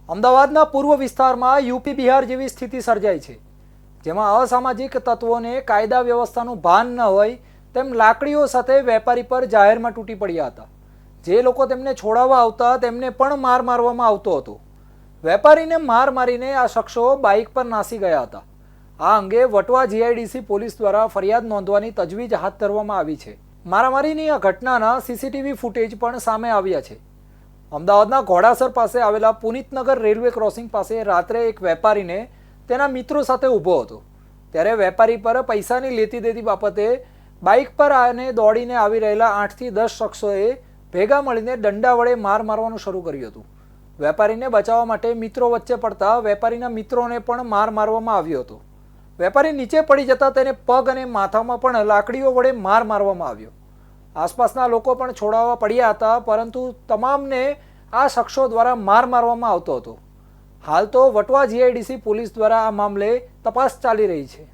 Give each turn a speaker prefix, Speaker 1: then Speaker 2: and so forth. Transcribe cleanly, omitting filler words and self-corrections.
Speaker 1: અમદાવાદના પૂર્વ વિસ્તારમાં યુપી બિહાર જેવી સ્થિતિ સર્જાઈ છે, જેમાં અસામાજિક તત્વોને કાયદા વ્યવસ્થાનું ભાન ન હોય તેમ લાકડીઓ સાથે વેપારી પર જાહેરમાં તૂટી પડ્યા હતા। જે લોકો તેમને છોડાવવા આવતા તેમને પણ માર મારવામાં આવતો હતો। વેપારીને માર મારીને આ શખ્સો બાઇક પર નાસી ગયા હતા। આ અંગે વટવા જીઆઈડીસી પોલીસ દ્વારા ફરિયાદ નોંધવાની તજવીજ હાથ ધરવામાં આવી છે। મારામારીની આ ઘટનાના સીસીટીવી ફૂટેજ પણ સામે આવ્યા છે। અમદાવાદના ઘોડાસર પાસે આવેલા પુનિતનગર રેલવે ક્રોસિંગ પાસે રાત્રે એક વેપારીને તેના મિત્રો સાથે ઊભો હતો, ત્યારે વેપારી પર પૈસાની લેતી દેતી બાબતે બાઇક પર આને દોડીને આવી રહેલા 8 થી 10 શખ્સોએ ભેગા મળીને દંડા વડે માર મારવાનું શરૂ કર્યું હતું। વેપારીને બચાવવા માટે મિત્રો વચ્ચે પડતા વેપારીના મિત્રોને પણ માર મારવામાં આવ્યો હતો। વેપારી નીચે પડી જતા તેને પગ અને માથામાં પણ લાકડીઓ વડે માર મારવામાં આવ્યો। આસપાસના લોકો પણ છોડાવવા પડ્યા હતા, પરંતુ તમામને આ શખ્સો દ્વારા માર મારવામાં આવતો હતો। હાલ તો વટવા જીઆઈડીસી પોલીસ દ્વારા આ મામલે તપાસ ચાલી રહી છે।